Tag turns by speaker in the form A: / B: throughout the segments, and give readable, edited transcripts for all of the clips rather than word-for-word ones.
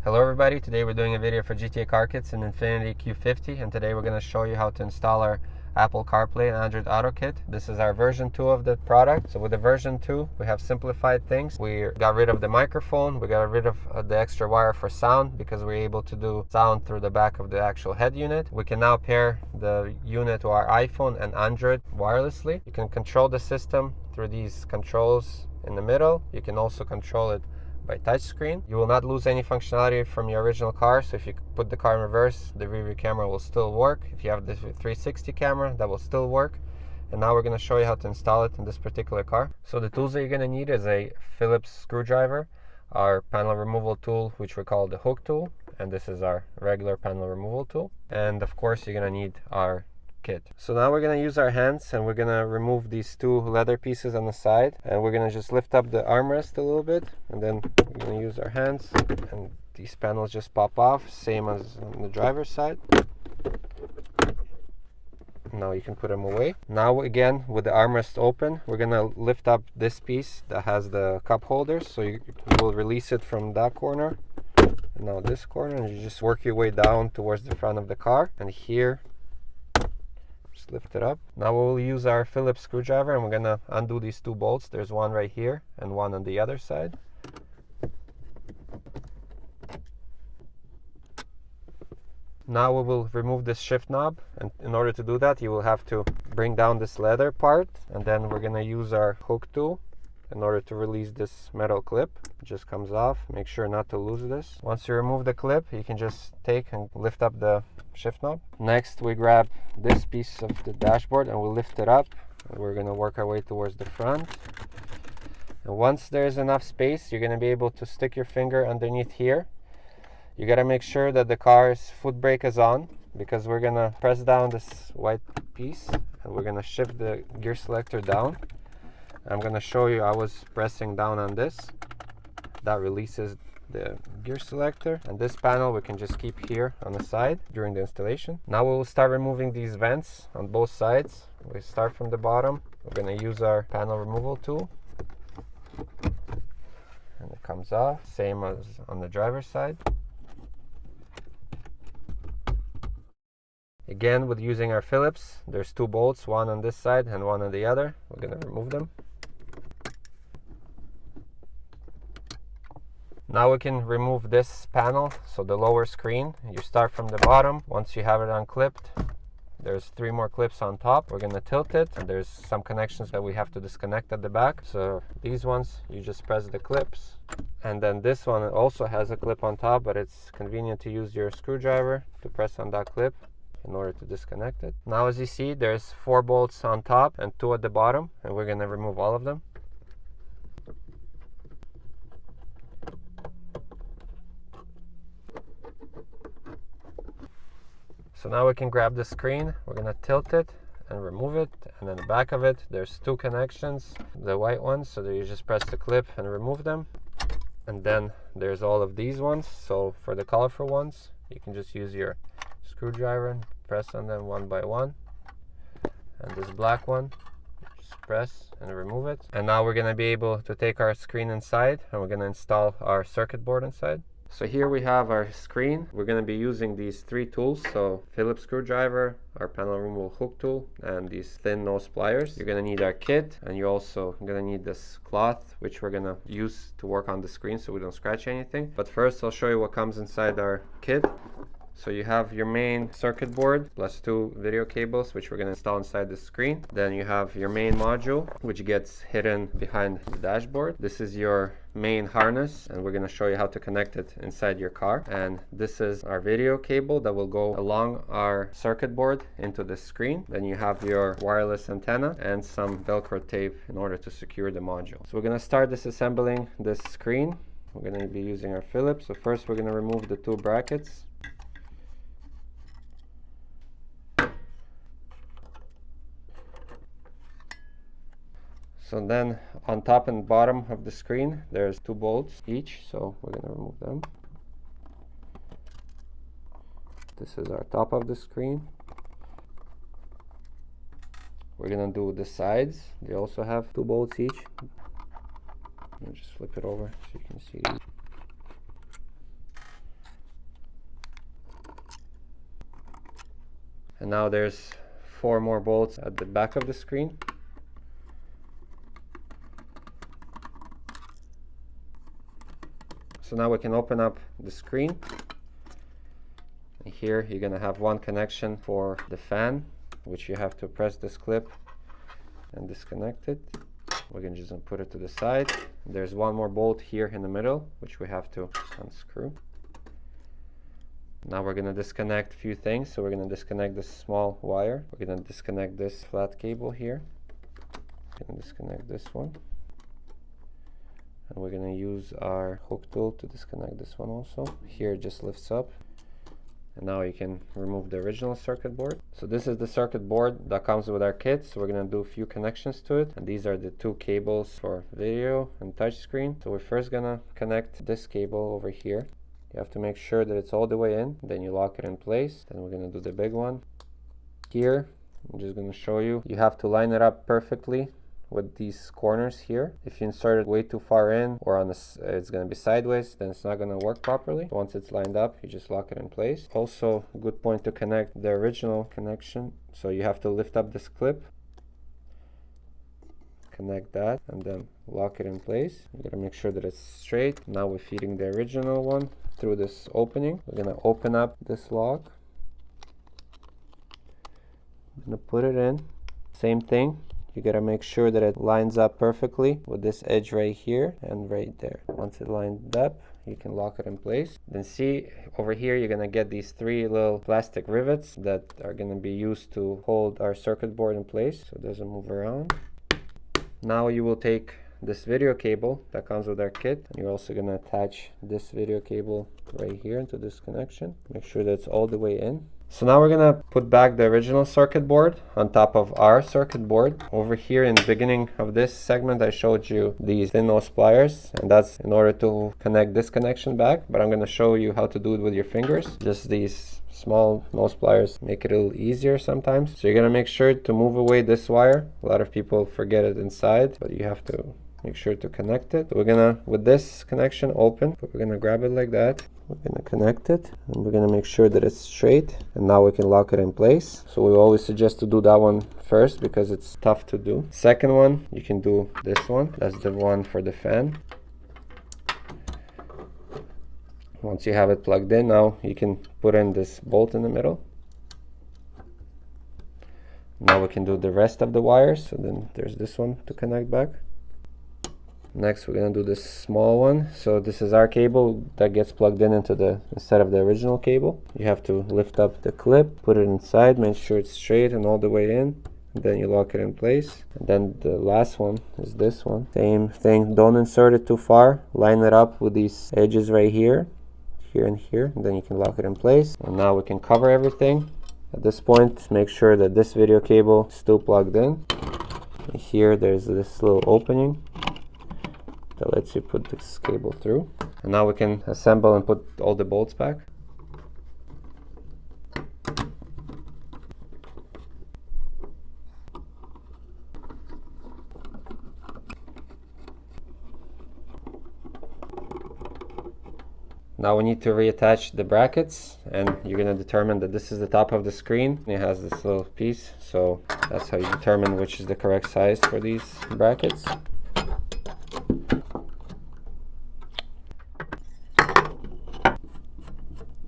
A: Hello everybody, today we're doing a video for GTA Car Kits and Infiniti Q50, and today we're going to show you how to install our Apple CarPlay and Android Auto kit. This is our version 2 of the product. So with the version 2, we have simplified things. We got rid of the microphone, we got rid of the extra wire for sound because we're able to do sound through the back of the actual head unit. We can now pair the unit to our iPhone and Android wirelessly. You can control the system through these controls in the middle. You can also control it by touchscreen. You will not lose any functionality from your original car, so if you put the car in reverse, the rear view camera will still work. If you have the 360 camera, that will still work. And now we're going to show you how to install it in this particular car. So the tools that you're going to need is a Phillips screwdriver, our panel removal tool, which we call the hook tool, and this is our regular panel removal tool, and of course you're going to need our kit. So now we're going to use our hands and we're going to remove these two leather pieces on the side, and we're going to just lift up the armrest a little bit, and then we're going to use our hands and these panels just pop off, same as on the driver's side. Now you can put them away. Now again, with the armrest open, we're going to lift up this piece that has the cup holders, so you will release it from that corner, and now this corner, and you just work your way down towards the front of the car, and here just lift it up. Now we'll use our Phillips screwdriver and we're going to undo these two bolts. There's one right here and one on the other side. Now we will remove this shift knob, and in order to do that you will have to bring down this leather part, and then we're going to use our hook tool in order to release this metal clip. It just comes off. Make sure not to lose this. Once you remove the clip, you can just take and lift up the shift knob. Next we grab this piece of the dashboard and we'll lift it up, and we're going to work our way towards the front. And once there's enough space, you're going to be able to stick your finger underneath here. You got to make sure that the car's foot brake is on, because we're going to press down this white piece and we're going to shift the gear selector down. I'm going to show you. I was pressing down on this. That releases the gear selector, and this panel we can just keep here on the side during the installation. Now we will start removing these vents on both sides. We start from the bottom. We're going to use our panel removal tool, and it comes off, same as on the driver's side. Again, with using our Phillips, there's two bolts, one on this side and one on the other. We're going to remove them. Now we can remove this panel, so the lower screen. You start from the bottom. Once you have it unclipped, there's 3 more clips on top. We're going to tilt it, and there's some connections that we have to disconnect at the back. So these ones, you just press the clips, and then this one also has a clip on top, but it's convenient to use your screwdriver to press on that clip in order to disconnect it. Now as you see, there's 4 bolts on top and 2 at the bottom, and we're going to remove all of them. So now we can grab the screen, we're going to tilt it and remove it, and then the back of it, there's 2 connections, the white ones, so that you just press the clip and remove them. And then there's all of these ones, so for the colorful ones, you can just use your screwdriver and press on them one by one. And this black one, just press and remove it. And now we're going to be able to take our screen inside, and we're going to install our circuit board inside. So here we have our screen. We're going to be using these 3 tools, so Phillips screwdriver, our panel removal hook tool, and these thin nose pliers. You're going to need our kit, and you're also going to need this cloth, which we're going to use to work on the screen so we don't scratch anything. But first I'll show you what comes inside our kit. So you have your main circuit board plus 2 video cables, which we're going to install inside the screen. Then you have your main module, which gets hidden behind the dashboard. This is your main harness, and we're going to show you how to connect it inside your car. And this is our video cable that will go along our circuit board into the screen. Then you have your wireless antenna and some Velcro tape in order to secure the module. So we're going to start disassembling this screen. We're going to be using our Phillips. So first we're going to remove the 2 brackets. So then on top and bottom of the screen, there's 2 bolts each, so we're going to remove them. This is our top of the screen. We're going to do the sides. They also have 2 bolts each. I'll just flip it over so you can see. And now there's 4 more bolts at the back of the screen. So now we can open up the screen. And here you're gonna have one connection for the fan, which you have to press this clip and disconnect it. We can just put it to the side. There's one more bolt here in the middle, which we have to unscrew. Now we're gonna disconnect a few things. So we're gonna disconnect this small wire. We're gonna disconnect this flat cable here. We're gonna disconnect this one. And we're gonna use our hook tool to disconnect this one also. Here it just lifts up. And now you can remove the original circuit board. So this is the circuit board that comes with our kit. So we're gonna do a few connections to it. And these are the 2 cables for video and touchscreen. So we're first gonna connect this cable over here. You have to make sure that it's all the way in. Then you lock it in place. Then we're gonna do the big one. Here, I'm just gonna show you. You have to line it up perfectly with these corners here. If you insert it way too far in or on this, it's going to be sideways, then it's not going to work properly. Once it's lined up, you just lock it in place. Also, a good point to connect the original connection. So you have to lift up this clip, connect that, and then lock it in place. You got to make sure that it's straight. Now we're feeding the original one through this opening. We're going to open up this lock. I'm going to put it in. Same thing. You gotta make sure that it lines up perfectly with this edge right here and right there. Once it lined up, you can lock it in place. Then see over here, you're gonna get these 3 little plastic rivets that are gonna be used to hold our circuit board in place so it doesn't move around. Now you will take this video cable that comes with our kit, and you're also gonna attach this video cable right here into this connection. Make sure that it's all the way in. So now we're gonna put back the original circuit board on top of our circuit board. Over here in the beginning of this segment, I showed you these thin nose pliers, and that's in order to connect this connection back, but I'm gonna show you how to do it with your fingers. Just these small nose pliers make it a little easier sometimes. So you're gonna make sure to move away this wire. A lot of people forget it inside, but you have to make sure to connect it. So we're gonna, with this connection open, we're gonna grab it like that. We're gonna connect it, and we're gonna make sure that it's straight, and now we can lock it in place. So we always suggest to do that one first because it's tough to do. Second one, you can do this one. That's the one for the fan. Once you have it plugged in, now you can put in this bolt in the middle. Now we can do the rest of the wires. So then there's this one to connect back. Next, we're gonna do this small one. So this is our cable that gets plugged in into the instead of the original cable. You have to lift up the clip, put it inside, make sure it's straight and all the way in. And then you lock it in place. And then the last one is this one. Same thing. Don't insert it too far. Line it up with these edges right here, here and here. And then you can lock it in place. And now we can cover everything. At this point, make sure that this video cable is still plugged in. And here, there's this little opening that lets you put this cable through. And now we can assemble and put all the bolts back. Now we need to reattach the brackets, and you're going to determine that this is the top of the screen. It has this little piece, so that's how you determine which is the correct size for these brackets.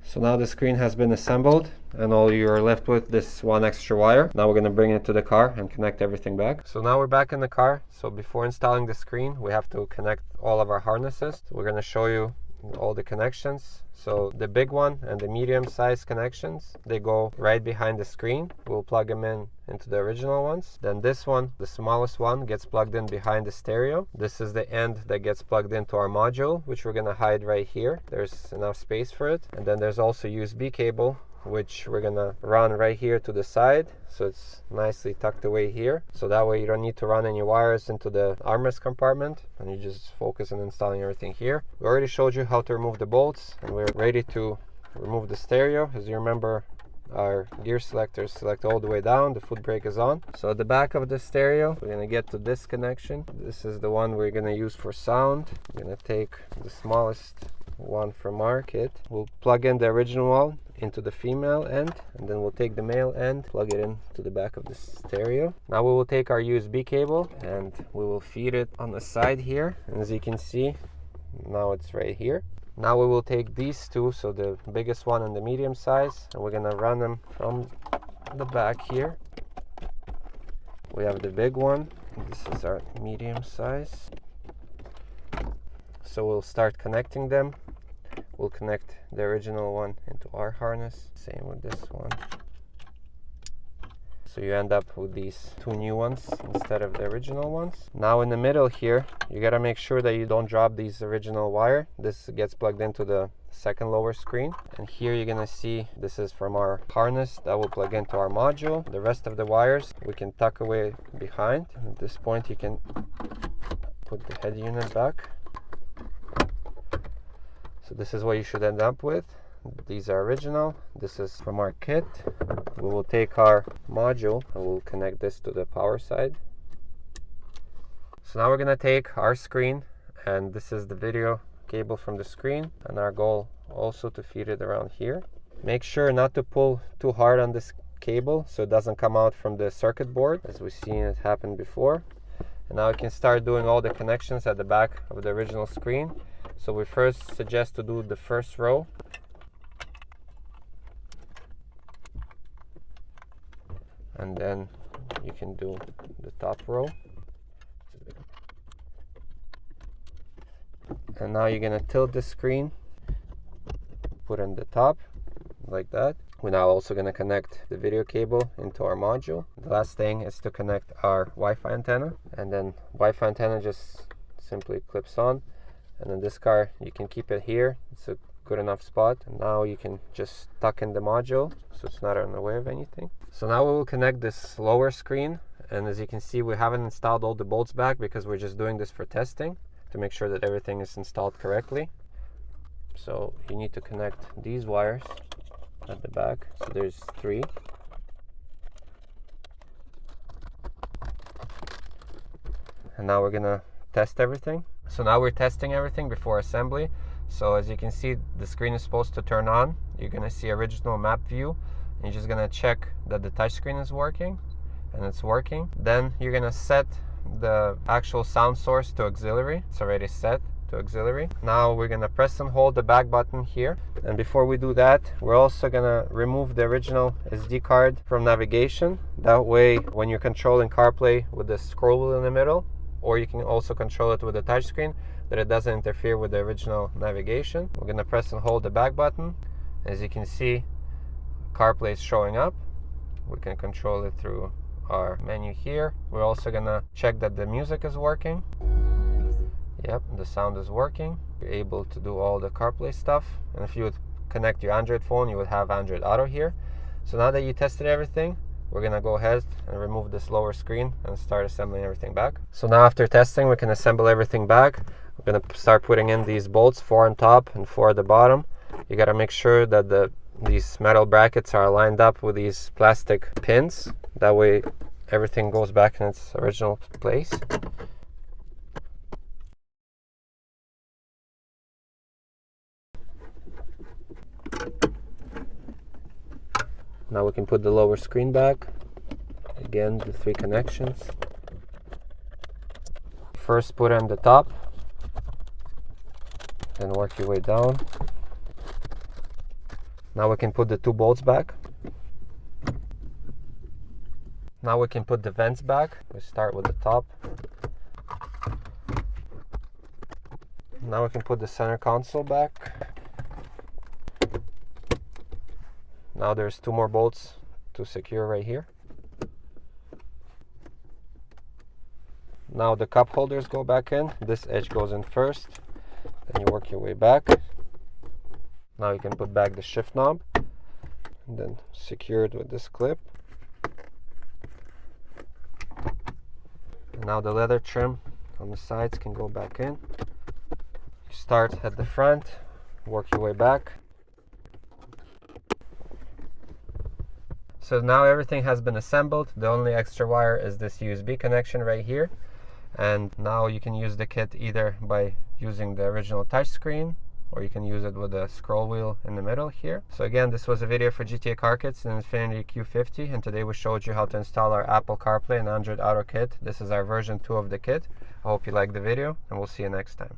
A: So now the screen has been assembled, and all you're left with this one extra wire. Now we're going to bring it to the car and connect everything back. So now we're back in the car. So before installing the screen, we have to connect all of our harnesses. So we're going to show you all the connections. So the big one and the medium size connections, they go right behind the screen. We'll plug them in into the original ones. Then this one, the smallest one, gets plugged in behind the stereo. This is the end that gets plugged into our module, which we're gonna hide right here. There's enough space for it. And then there's also USB cable, which we're gonna run right here to the side, so it's nicely tucked away here, so that way you don't need to run any wires into the armrest compartment, and you just focus on installing everything here. We already showed you how to remove the bolts, and we're ready to remove the stereo. As you remember, our gear selectors select all the way down, the foot brake is on. So at the back of the stereo, we're gonna get to this connection. This is the one we're gonna use for sound. We're gonna take the smallest one from our kit. We'll plug in the original one into the female end, and then we'll take the male end, plug it in to the back of the stereo. Now we will take our USB cable and we will feed it on the side here, and as you can see, now it's right here. Now we will take these two, so the biggest one and the medium size, and we're gonna run them from the back here. We have the big one, this is our medium size. So we'll start connecting them. We'll connect the original one into our harness, same with this one. So you end up with these two new ones instead of the original ones. Now in the middle here, you gotta make sure that you don't drop these original wire. This gets plugged into the second lower screen. And here you're gonna see this is from our harness that will plug into our module. The rest of the wires we can tuck away behind. And at this point you can put the head unit back. So this is what you should end up with. These are original. This is from our kit. We will take our module and we'll connect this to the power side. So now we're gonna take our screen, and this is the video cable from the screen, and our goal also to feed it around here. Make sure not to pull too hard on this cable so it doesn't come out from the circuit board, as we've seen it happen before. And now we can start doing all the connections at the back of the original screen. So we first suggest to do the first row. And then you can do the top row. And now you're gonna tilt the screen, put on the top, like that. We're now also gonna connect the video cable into our module. The last thing is to connect our Wi-Fi antenna. And then Wi-Fi antenna just simply clips on. And in this car, you can keep it here. It's a good enough spot. And now you can just tuck in the module so it's not in the way of anything. So now we will connect this lower screen. And as you can see, we haven't installed all the bolts back because we're just doing this for testing to make sure that everything is installed correctly. So you need to connect these wires at the back. So there's 3. And now we're gonna test everything. So now we're testing everything before assembly. So as you can see, the screen is supposed to turn on. You're gonna see original map view. And you're just gonna check that the touchscreen is working, and it's working. Then you're gonna set the actual sound source to auxiliary. It's already set to auxiliary. Now we're gonna press and hold the back button here. And before we do that, we're also gonna remove the original SD card from navigation. That way, when you're controlling CarPlay with the scroll wheel in the middle, or you can also control it with the touchscreen, that it doesn't interfere with the original navigation. We're gonna press and hold the back button. As you can see, CarPlay is showing up. We can control it through our menu here. We're also gonna check that the music is working. Yep, the sound is working. You're able to do all the CarPlay stuff. And if you would connect your Android phone, you would have AndroidAuto here. So now that you tested everything, we're gonna go ahead and remove this lower screen and start assembling everything back. So now after testing, we can assemble everything back. We're gonna start putting in these bolts, 4 on top and 4 at the bottom. You gotta make sure that these metal brackets are lined up with these plastic pins. That way everything goes back in its original place. Now we can put the lower screen back. Again, the 3 connections. First put on the top, then work your way down. Now we can put the 2 bolts back. Now we can put the vents back. We start with the top. Now we can put the center console back. Now there's 2 more bolts to secure right here. Now the cup holders go back in. This edge goes in first. Then you work your way back. Now you can put back the shift knob and then secure it with this clip. And now the leather trim on the sides can go back in. You start at the front, work your way back. So now everything has been assembled. The only extra wire is this USB connection right here. And now you can use the kit either by using the original touchscreen or you can use it with a scroll wheel in the middle here. So again, this was a video for GTA Car Kits and Infiniti Q50, and today we showed you how to install our Apple CarPlay and Android Auto kit. This is our version 2 of the kit. I hope you liked the video, and we'll see you next time.